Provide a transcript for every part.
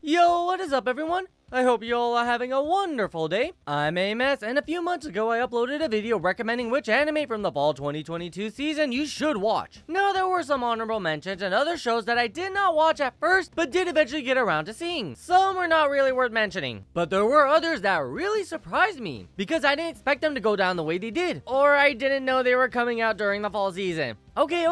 Yo, what is up everyone? I hope you all are having a wonderful day. I'm AMS, and a few months ago I uploaded a video recommending which anime from the fall 2022 season you should watch. Now there were some honorable mentions and other shows that I did not watch at first, but did eventually get around to seeing. Some were not really worth mentioning, but there were others that really surprised me, because I didn't expect them to go down the way they did, or I didn't know they were coming out during the fall season. Okay,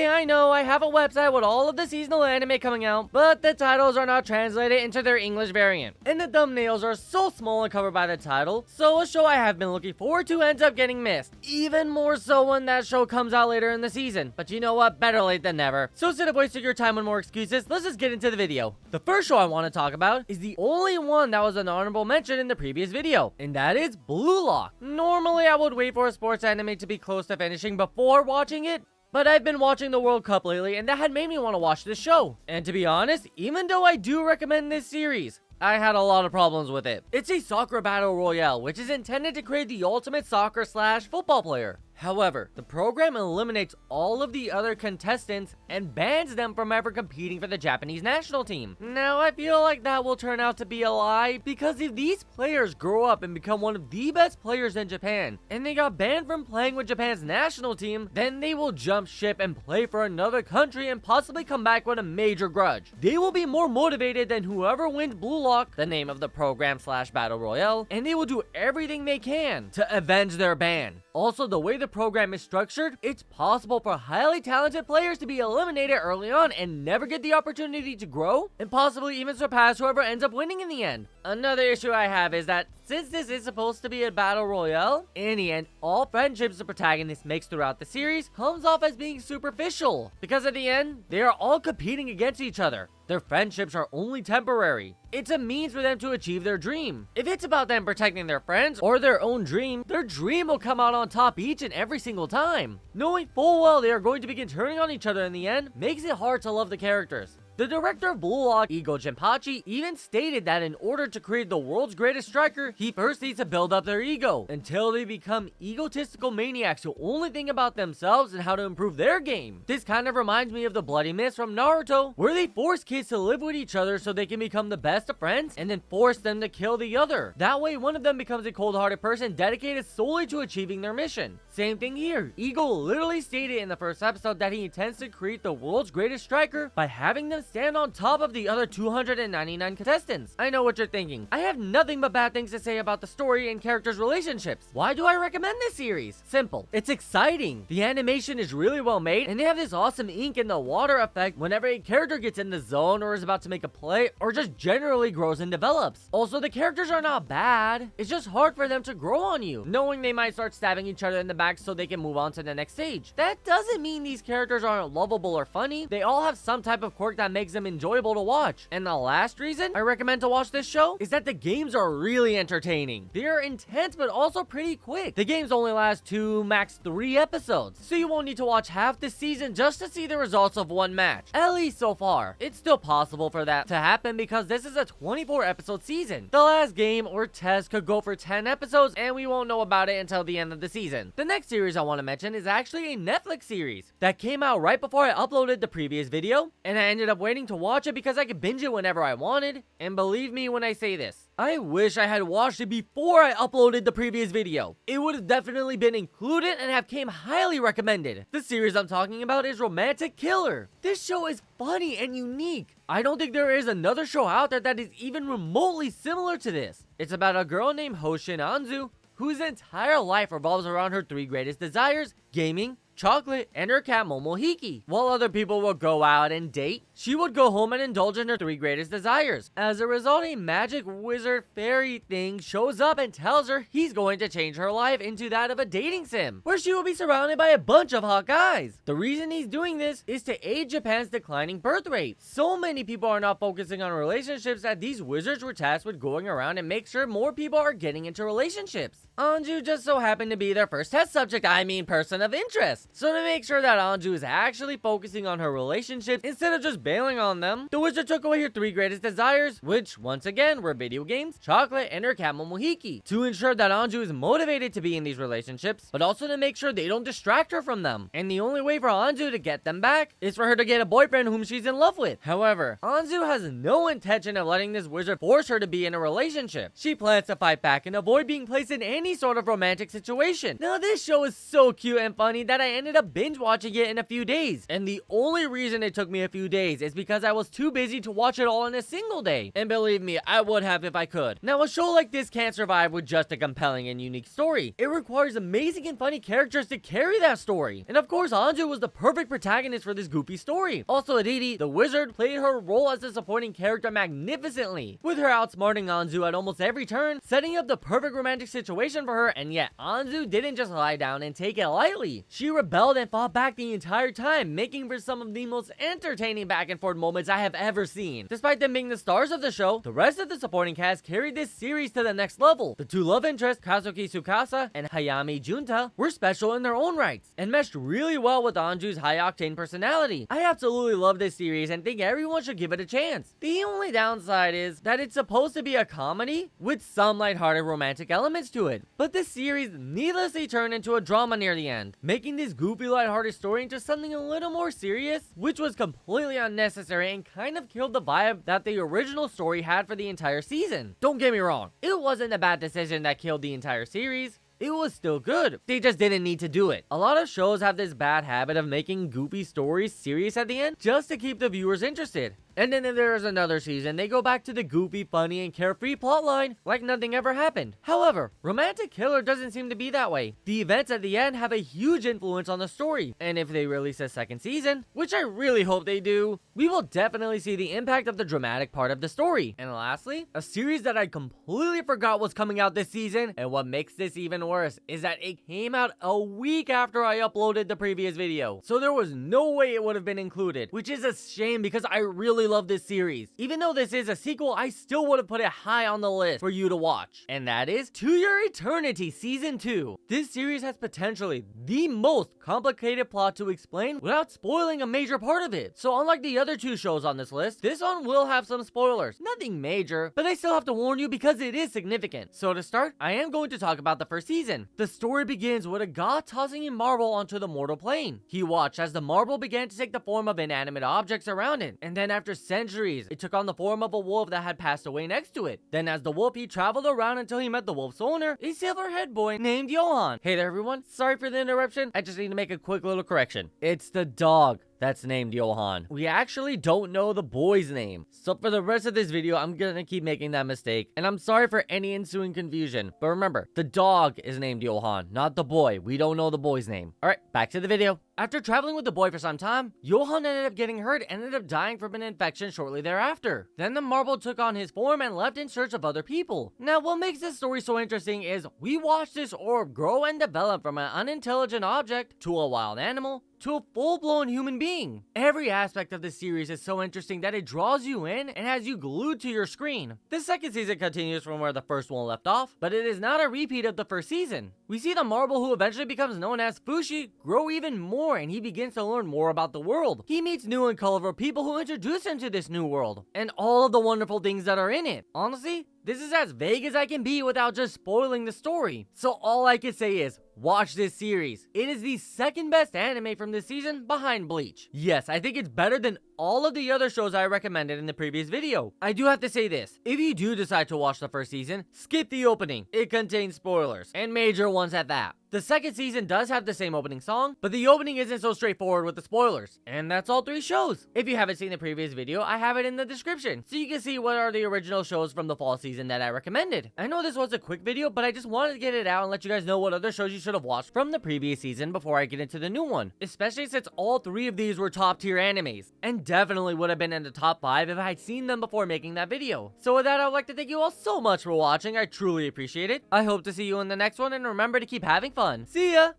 I know, I have a website with all of the seasonal anime coming out, but the titles are not translated into their English variant, and the thumbnails are so small and covered by the title, so a show I have been looking forward to ends up getting missed. Even more so when that show comes out later in the season, but you know what, better late than never. So instead of wasting your time on more excuses, let's just get into the video. The first show I want to talk about is the only one that was an honorable mention in the previous video, and that is Blue Lock. Normally I would wait for a sports anime to be close to finishing before watching it, but I've been watching the World Cup lately, and that had made me want to watch this show. And to be honest, even though I do recommend this series, I had a lot of problems with it. It's a soccer battle royale, which is intended to create the ultimate soccer / football player. However, the program eliminates all of the other contestants and bans them from ever competing for the Japanese national team. Now, I feel like that will turn out to be a lie, because if these players grow up and become one of the best players in Japan, and they got banned from playing with Japan's national team, then they will jump ship and play for another country and possibly come back with a major grudge. They will be more motivated than whoever wins Blue Lock, the name of the program / battle royale, and they will do everything they can to avenge their ban. Also, the way the program is structured, it's possible for highly talented players to be eliminated early on and never get the opportunity to grow, and possibly even surpass whoever ends up winning in the end. Another issue I have is that since this is supposed to be a battle royale, in the end, all friendships the protagonist makes throughout the series comes off as being superficial, because at the end, they are all competing against each other. Their friendships are only temporary. It's a means for them to achieve their dream. If it's about them protecting their friends or their own dream, their dream will come out on top each and every single time. Knowing full well they are going to begin turning on each other in the end makes it hard to love the characters. The director of Blue Lock, Igo Jinpachi, even stated that in order to create the world's greatest striker, he first needs to build up their ego until they become egotistical maniacs who only think about themselves and how to improve their game. This kind of reminds me of the Bloody Mist from Naruto, where they force kids to live with each other so they can become the best of friends and then force them to kill the other. That way, one of them becomes a cold-hearted person dedicated solely to achieving their mission. Same thing here. Igo literally stated in the first episode that he intends to create the world's greatest striker by having them stand on top of the other 299 contestants. I know what you're thinking. I have nothing but bad things to say about the story and characters' relationships. Why do I recommend this series? Simple. It's exciting. The animation is really well made, and they have this awesome ink in the water effect whenever a character gets in the zone or is about to make a play or just generally grows and develops. Also, the characters are not bad. It's just hard for them to grow on you, knowing they might start stabbing each other in the back so they can move on to the next stage. That doesn't mean these characters aren't lovable or funny. They all have some type of quirk that makes them enjoyable to watch. And the last reason I recommend to watch this show is that the games are really entertaining. They are intense but also pretty quick. The games only last 2, max 3 episodes, so you won't need to watch half the season just to see the results of one match. At least so far. It's still possible for that to happen because this is a 24 episode season. The last game or test could go for 10 episodes and we won't know about it until the end of the season. The next series I want to mention is actually a Netflix series that came out right before I uploaded the previous video, and I ended up waiting to watch it because I could binge it whenever I wanted. And believe me when I say this, I wish I had watched it before I uploaded the previous video. It would have definitely been included and have came highly recommended. The series I'm talking about is Romantic Killer. This show is funny and unique. I don't think there is another show out there that is even remotely similar to this. It's about a girl named Hoshin Anzu whose entire life revolves around her 3 greatest desires: gaming, chocolate, and her cat Momohiki. While other people will go out and date, she would go home and indulge in her 3 greatest desires. As a result, a magic wizard fairy thing shows up and tells her he's going to change her life into that of a dating sim, where she will be surrounded by a bunch of hot guys. The reason he's doing this is to aid Japan's declining birth rate. So many people are not focusing on relationships that these wizards were tasked with going around and make sure more people are getting into relationships. Anju just so happened to be their first test subject, person of interest. this. So to make sure that Anju is actually focusing on her relationships instead of just bailing on them, the wizard took away her 3 greatest desires, which once again were video games, chocolate, and her cat Momohiki, to ensure that Anju is motivated to be in these relationships, but also to make sure they don't distract her from them. And the only way for Anju to get them back is for her to get a boyfriend whom she's in love with. However, Anju has no intention of letting this wizard force her to be in a relationship. She plans to fight back and avoid being placed in any sort of romantic situation. Now this show is so cute and funny that I ended up binge watching it in a few days. And the only reason it took me a few days is because I was too busy to watch it all in a single day. And believe me, I would have if I could. Now a show like this can't survive with just a compelling and unique story. It requires amazing and funny characters to carry that story. And of course, Anju was the perfect protagonist for this goofy story. Also, Aditi, the wizard, played her role as a supporting character magnificently, with her outsmarting Anju at almost every turn, setting up the perfect romantic situation for her. And yet, Anju didn't just lie down and take it lightly. She rebelled and fought back the entire time, making for some of the most entertaining back and forth moments I have ever seen. Despite them being the stars of the show, the rest of the supporting cast carried this series to the next level. The 2 love interests, Kazuki Tsukasa and Hayami Junta, were special in their own rights, and meshed really well with Anju's high-octane personality. I absolutely love this series and think everyone should give it a chance. The only downside is that it's supposed to be a comedy with some lighthearted romantic elements to it, but this series needlessly turned into a drama near the end, making this goofy lighthearted story into something a little more serious, which was completely unnecessary and kind of killed the vibe that the original story had for the entire season. Don't get me wrong, it wasn't a bad decision that killed the entire series. It was still good. They just didn't need to do it. A lot of shows have this bad habit of making goofy stories serious at the end just to keep the viewers interested. And then if there's another season, they go back to the goofy, funny, and carefree plotline like nothing ever happened. However, Romantic Killer doesn't seem to be that way. The events at the end have a huge influence on the story, and if they release a second season, which I really hope they do, we will definitely see the impact of the dramatic part of the story. And lastly, a series that I completely forgot was coming out this season, and what makes this even worse is that it came out a week after I uploaded the previous video, so there was no way it would have been included, which is a shame because I really love this series. Even though this is a sequel, I still would have put it high on the list for you to watch, and that is To Your Eternity Season 2. This series has potentially the most complicated plot to explain without spoiling a major part of it. So unlike the other 2 shows on this list, this one will have some spoilers. Nothing major, but I still have to warn you because it is significant. So to start, I am going to talk about the first season. The story begins with a god tossing a marble onto the mortal plane. He watched as the marble began to take the form of inanimate objects around it, and then after centuries, it took on the form of a wolf that had passed away next to it. Then as the wolf, he traveled around until he met the wolf's owner, a silver-haired boy named Johan. Hey there everyone, sorry for the interruption, I just need to make a quick little correction. It's the dog that's named Johan. We actually don't know the boy's name. So for the rest of this video, I'm gonna keep making that mistake. And I'm sorry for any ensuing confusion. But remember, the dog is named Johan, not the boy. We don't know the boy's name. Alright, back to the video. After traveling with the boy for some time, Johan ended up getting hurt and ended up dying from an infection shortly thereafter. Then the marble took on his form and left in search of other people. Now, what makes this story so interesting is we watch this orb grow and develop from an unintelligent object to a wild animal to a full-blown human being. Every aspect of this series is so interesting that it draws you in and has you glued to your screen. The second season continues from where the first one left off, but it is not a repeat of the first season. We see the marble, who eventually becomes known as Fushi, grow even more, and he begins to learn more about the world. He meets new and colorful people who introduce him to this new world, and all of the wonderful things that are in it. Honestly, this is as vague as I can be without just spoiling the story. So all I can say is, watch this series. It is the second best anime from this season behind Bleach. Yes, I think it's better than all of the other shows I recommended in the previous video. I do have to say this, if you do decide to watch the first season, skip the opening. It contains spoilers, and major ones at that. The second season does have the same opening song, but the opening isn't so straightforward with the spoilers. And that's all 3 shows. If you haven't seen the previous video, I have it in the description, so you can see what are the original shows from the fall season that I recommended. I know this was a quick video, but I just wanted to get it out and let you guys know what other shows you should have watched from the previous season before I get into the new one. Especially since all 3 of these were top tier animes, and definitely would have been in the top 5 if I had seen them before making that video. So with that, I would like to thank you all so much for watching. I truly appreciate it. I hope to see you in the next one, and remember to keep having fun. See ya!